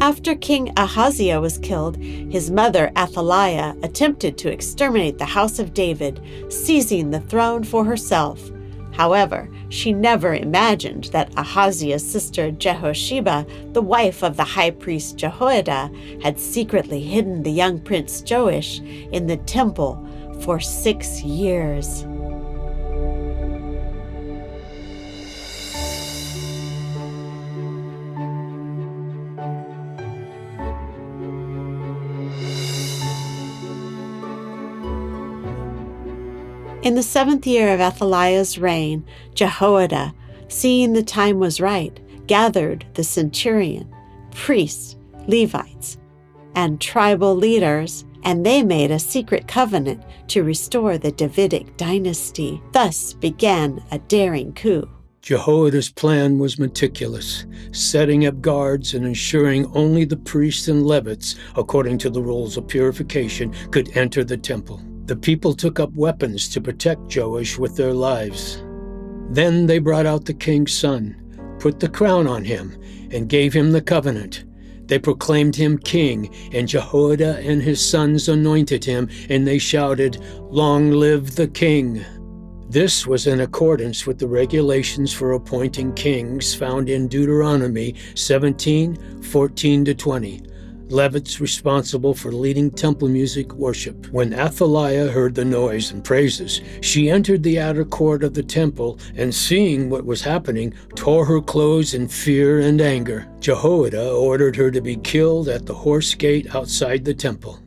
After King Ahaziah was killed, his mother Athaliah attempted to exterminate the house of David, seizing the throne for herself. However, she never imagined that Ahaziah's sister Jehosheba, the wife of the high priest Jehoiada, had secretly hidden the young prince Joash in the temple for 6 years. In the 7th year of Athaliah's reign, Jehoiada, seeing the time was right, gathered the centurion, priests, Levites, and tribal leaders, and they made a secret covenant to restore the Davidic dynasty. Thus began a daring coup. Jehoiada's plan was meticulous, setting up guards and ensuring only the priests and Levites, according to the rules of purification, could enter the temple. The people took up weapons to protect Joash with their lives. Then they brought out the king's son, put the crown on him, and gave him the covenant. They proclaimed him king, and Jehoiada and his sons anointed him, and they shouted, "Long live the king!" This was in accordance with the regulations for appointing kings found in Deuteronomy 17:14-20. Levites responsible for leading temple music worship. When Athaliah heard the noise and praises, she entered the outer court of the temple, and seeing what was happening, tore her clothes in fear and anger. Jehoiada ordered her to be killed at the horse gate outside the temple.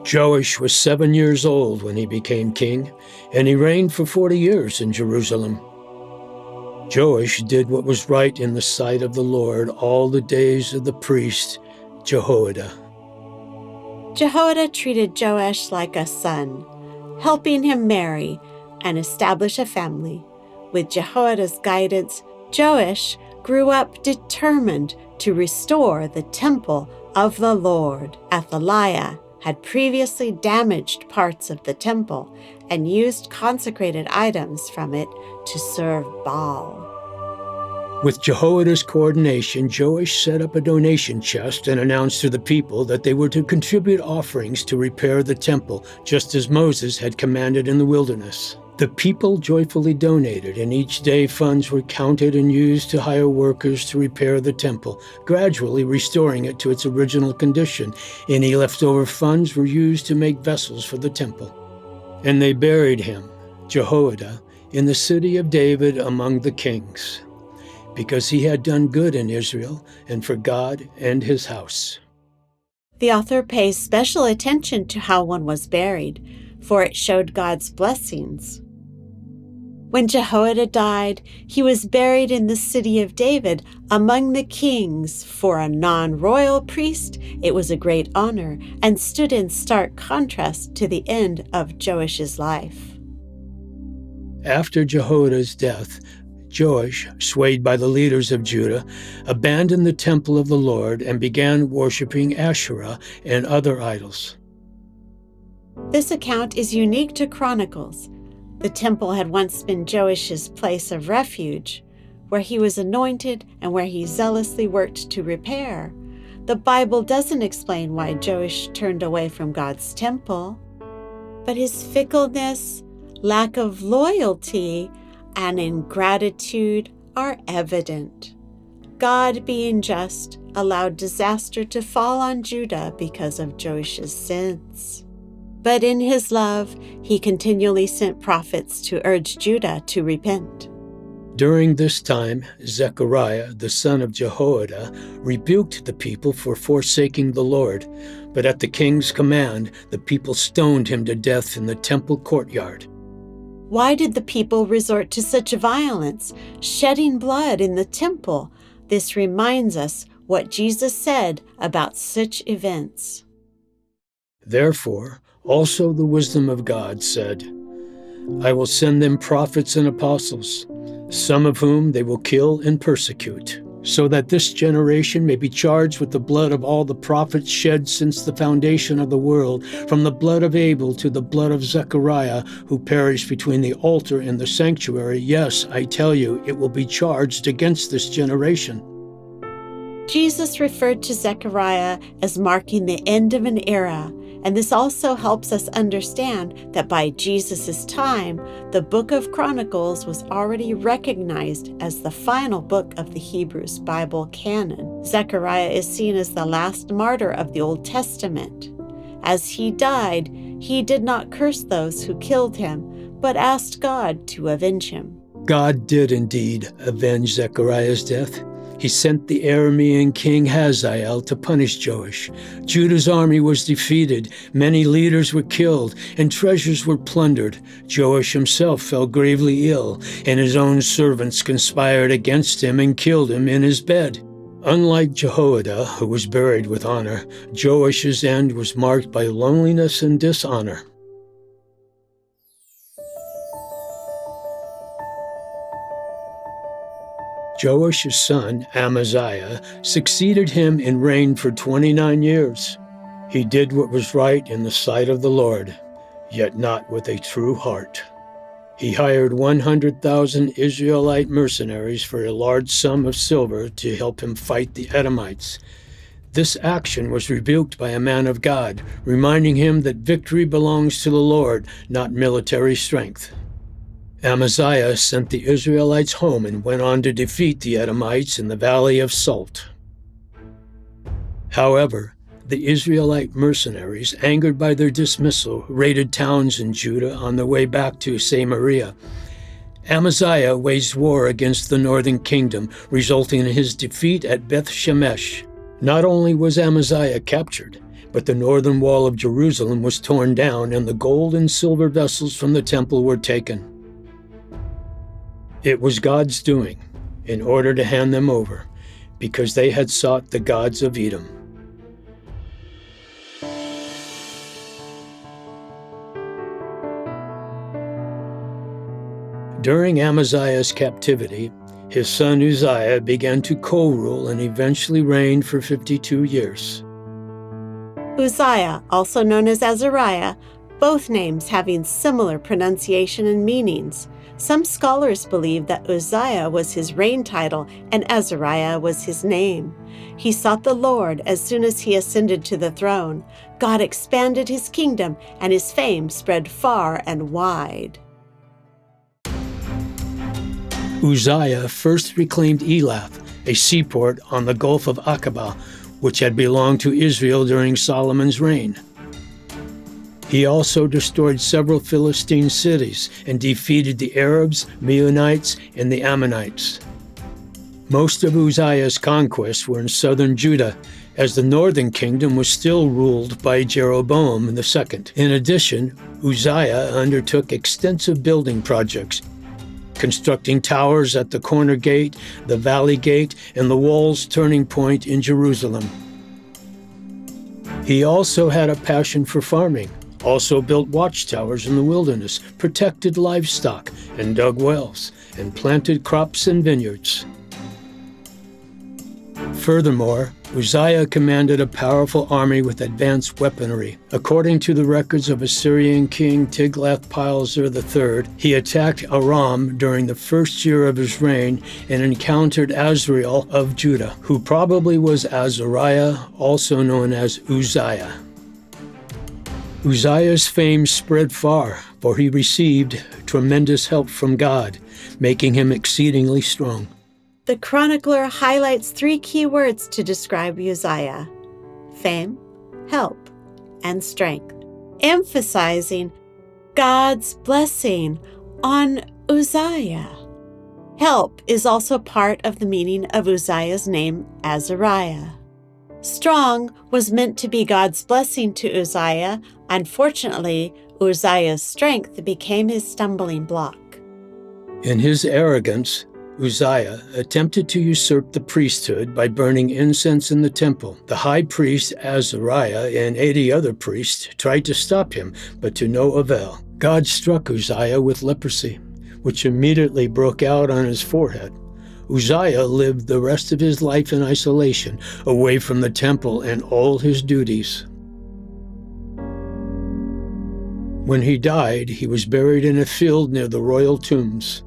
Joash was 7 years old when he became king, and he reigned for 40 years in Jerusalem. Joash did what was right in the sight of the Lord all the days of the priest Jehoiada. Jehoiada treated Joash like a son, helping him marry and establish a family. With Jehoiada's guidance, Joash grew up determined to restore the temple of the Lord. Athaliah had previously damaged parts of the temple and used consecrated items from it to serve Baal. With Jehoiada's coordination, Joash set up a donation chest and announced to the people that they were to contribute offerings to repair the temple, just as Moses had commanded in the wilderness. The people joyfully donated, and each day funds were counted and used to hire workers to repair the temple, gradually restoring it to its original condition. Any leftover funds were used to make vessels for the temple. And they buried him, Jehoiada, in the city of David among the kings, because he had done good in Israel and for God and his house. The author pays special attention to how one was buried, for it showed God's blessings. When Jehoiada died, he was buried in the city of David among the kings. For a non-royal priest, it was a great honor and stood in stark contrast to the end of Joash's life. After Jehoiada's death, Joash, swayed by the leaders of Judah, abandoned the temple of the Lord and began worshiping Asherah and other idols. This account is unique to Chronicles. The temple had once been Joash's place of refuge, where he was anointed and where he zealously worked to repair. The Bible doesn't explain why Joash turned away from God's temple, but his fickleness, lack of loyalty, and ingratitude are evident. God, being just, allowed disaster to fall on Judah because of Joash's sins. But in his love, he continually sent prophets to urge Judah to repent. During this time, Zechariah, the son of Jehoiada, rebuked the people for forsaking the Lord. But at the king's command, the people stoned him to death in the temple courtyard. Why did the people resort to such violence, shedding blood in the temple? This reminds us what Jesus said about such events. Therefore, also the wisdom of God said, I will send them prophets and apostles, some of whom they will kill and persecute. so that this generation may be charged with the blood of all the prophets shed since the foundation of the world, from the blood of Abel to the blood of Zechariah, who perished between the altar and the sanctuary. Yes, I tell you, it will be charged against this generation." Jesus referred to Zechariah as marking the end of an era, and this also helps us understand that by Jesus' time, the book of Chronicles was already recognized as the final book of the Hebrews Bible canon. Zechariah is seen as the last martyr of the Old Testament. As he died, he did not curse those who killed him, but asked God to avenge him. God did indeed avenge Zechariah's death. He sent the Aramean king Hazael to punish Joash. Judah's army was defeated, many leaders were killed, and treasures were plundered. Joash himself fell gravely ill, and his own servants conspired against him and killed him in his bed. Unlike Jehoiada, who was buried with honor, Joash's end was marked by loneliness and dishonor. Joash's son, Amaziah, succeeded him and reigned for 29 years. He did what was right in the sight of the Lord, yet not with a true heart. He hired 100,000 Israelite mercenaries for a large sum of silver to help him fight the Edomites. This action was rebuked by a man of God, reminding him that victory belongs to the Lord, not military strength. Amaziah sent the Israelites home and went on to defeat the Edomites in the Valley of Salt. However, the Israelite mercenaries, angered by their dismissal, raided towns in Judah on their way back to Samaria. Amaziah waged war against the northern kingdom, resulting in his defeat at Beth Shemesh. Not only was Amaziah captured, but the northern wall of Jerusalem was torn down and the gold and silver vessels from the temple were taken. It was God's doing, in order to hand them over, because they had sought the gods of Edom. During Amaziah's captivity, his son Uzziah began to co-rule and eventually reigned for 52 years. Uzziah, also known as Azariah, both names having similar pronunciation and meanings. Some scholars believe that Uzziah was his reign title and Azariah was his name. He sought the Lord as soon as he ascended to the throne. God expanded his kingdom, and his fame spread far and wide. Uzziah first reclaimed Elath, a seaport on the Gulf of Aqaba, which had belonged to Israel during Solomon's reign. He also destroyed several Philistine cities and defeated the Arabs, Meunites, and the Ammonites. Most of Uzziah's conquests were in southern Judah, as the northern kingdom was still ruled by Jeroboam II. In addition, Uzziah undertook extensive building projects, constructing towers at the corner gate, the valley gate, and the wall's turning point in Jerusalem. He also had a passion for farming, also built watchtowers in the wilderness, protected livestock, and dug wells, and planted crops and vineyards. Furthermore, Uzziah commanded a powerful army with advanced weaponry. According to the records of Assyrian king Tiglath-Pileser III, he attacked Aram during the first year of his reign and encountered Azrael of Judah, who probably was Azariah, also known as Uzziah. Uzziah's fame spread far, for he received tremendous help from God, making him exceedingly strong. The chronicler highlights 3 key words to describe Uzziah: fame, help, and strength, emphasizing God's blessing on Uzziah. Help is also part of the meaning of Uzziah's name, Azariah. Strong was meant to be God's blessing to Uzziah. Unfortunately, Uzziah's strength became his stumbling block. In his arrogance, Uzziah attempted to usurp the priesthood by burning incense in the temple. The high priest Azariah and 80 other priests tried to stop him, but to no avail. God struck Uzziah with leprosy, which immediately broke out on his forehead. Uzziah lived the rest of his life in isolation, away from the temple and all his duties. When he died, he was buried in a field near the royal tombs.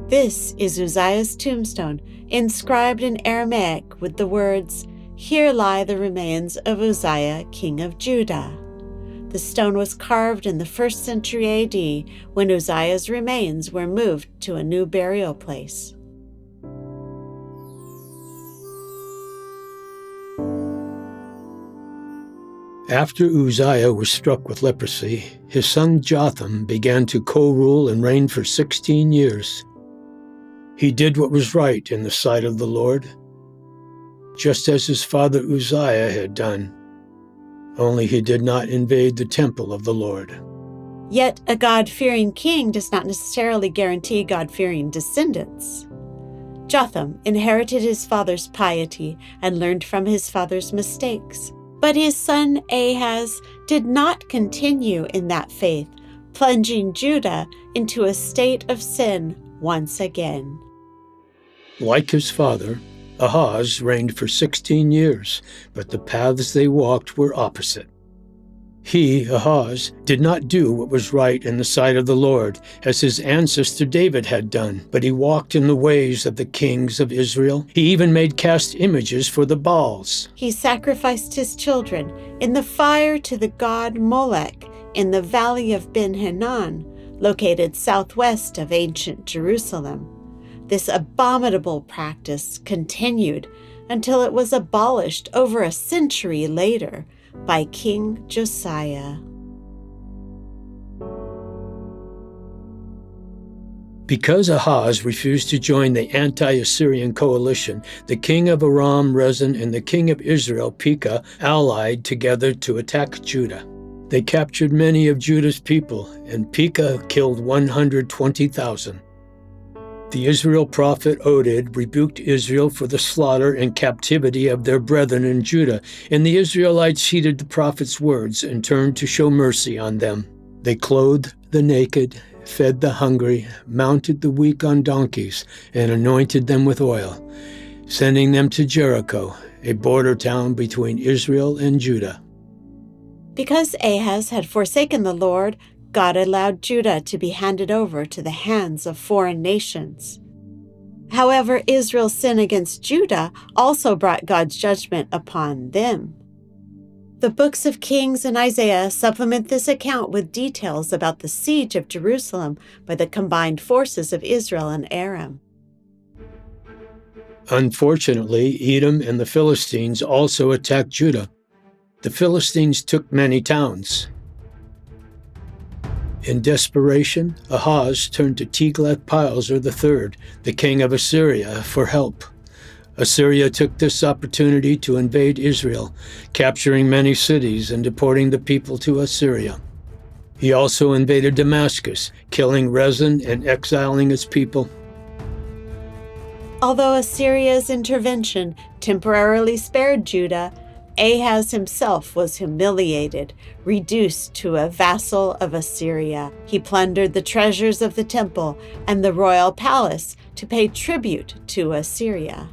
This is Uzziah's tombstone, inscribed in Aramaic with the words, "Here lie the remains of Uzziah, king of Judah." The stone was carved in the 1st century AD when Uzziah's remains were moved to a new burial place. After Uzziah was struck with leprosy, his son Jotham began to co-rule and reign for 16 years. He did what was right in the sight of the Lord, just as his father Uzziah had done, only he did not invade the temple of the Lord. Yet a God-fearing king does not necessarily guarantee God-fearing descendants. Jotham inherited his father's piety and learned from his father's mistakes. But his son Ahaz did not continue in that faith, plunging Judah into a state of sin once again. Like his father, Ahaz reigned for 16 years, but the paths they walked were opposite. He, Ahaz, did not do what was right in the sight of the Lord, as his ancestor David had done, but he walked in the ways of the kings of Israel. He even made cast images for the Baals. He sacrificed his children in the fire to the god Molech in the valley of Ben Hinnom, located southwest of ancient Jerusalem. This abominable practice continued until it was abolished over a century later by King Josiah. Because Ahaz refused to join the anti-Assyrian coalition, the king of Aram, Rezin, and the king of Israel, Pekah, allied together to attack Judah. They captured many of Judah's people, and Pekah killed 120,000. The Israel prophet Oded rebuked Israel for the slaughter and captivity of their brethren in Judah, and the Israelites heeded the prophet's words and turned to show mercy on them. They clothed the naked, fed the hungry, mounted the weak on donkeys, and anointed them with oil, sending them to Jericho, a border town between Israel and Judah. Because Ahaz had forsaken the Lord, God allowed Judah to be handed over to the hands of foreign nations. However, Israel's sin against Judah also brought God's judgment upon them. The books of Kings and Isaiah supplement this account with details about the siege of Jerusalem by the combined forces of Israel and Aram. Unfortunately, Edom and the Philistines also attacked Judah. The Philistines took many towns. In desperation, Ahaz turned to Tiglath-Pileser III, the king of Assyria, for help. Assyria took this opportunity to invade Israel, capturing many cities and deporting the people to Assyria. He also invaded Damascus, killing Rezin and exiling its people. Although Assyria's intervention temporarily spared Judah, Ahaz himself was humiliated, reduced to a vassal of Assyria. He plundered the treasures of the temple and the royal palace to pay tribute to Assyria.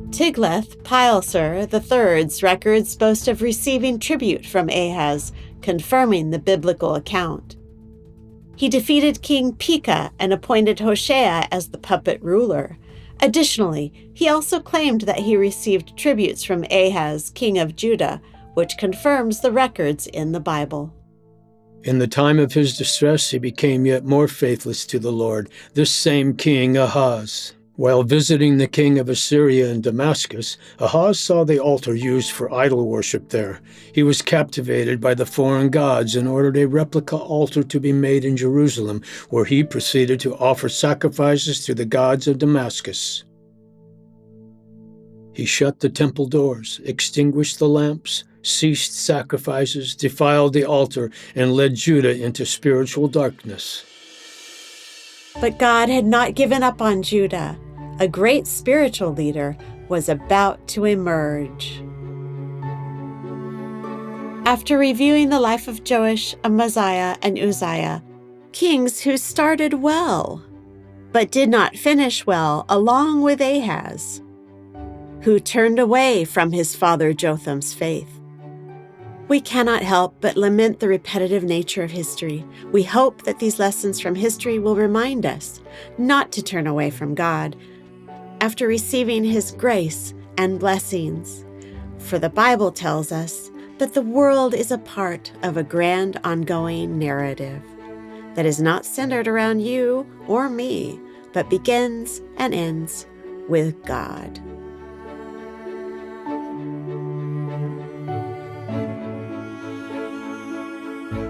Tiglath-Pileser III's records boast of receiving tribute from Ahaz, confirming the biblical account. He defeated King Pekah and appointed Hoshea as the puppet ruler. Additionally, he also claimed that he received tributes from Ahaz, king of Judah, which confirms the records in the Bible. In the time of his distress, he became yet more faithless to the Lord, this same king Ahaz. While visiting the king of Assyria in Damascus, Ahaz saw the altar used for idol worship there. He was captivated by the foreign gods and ordered a replica altar to be made in Jerusalem, where he proceeded to offer sacrifices to the gods of Damascus. He shut the temple doors, extinguished the lamps, ceased sacrifices, defiled the altar, and led Judah into spiritual darkness. But God had not given up on Judah. A great spiritual leader was about to emerge. After reviewing the life of Joash, Amaziah, and Uzziah, kings who started well, but did not finish well, along with Ahaz, who turned away from his father Jotham's faith. We cannot help but lament the repetitive nature of history. We hope that these lessons from history will remind us not to turn away from God after receiving His grace and blessings. For the Bible tells us that the world is a part of a grand ongoing narrative that is not centered around you or me, but begins and ends with God.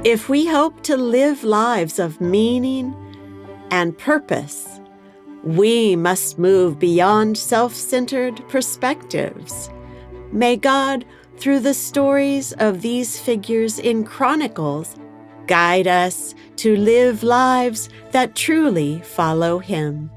If we hope to live lives of meaning and purpose, we must move beyond self-centered perspectives. May God, through the stories of these figures in Chronicles, guide us to live lives that truly follow Him.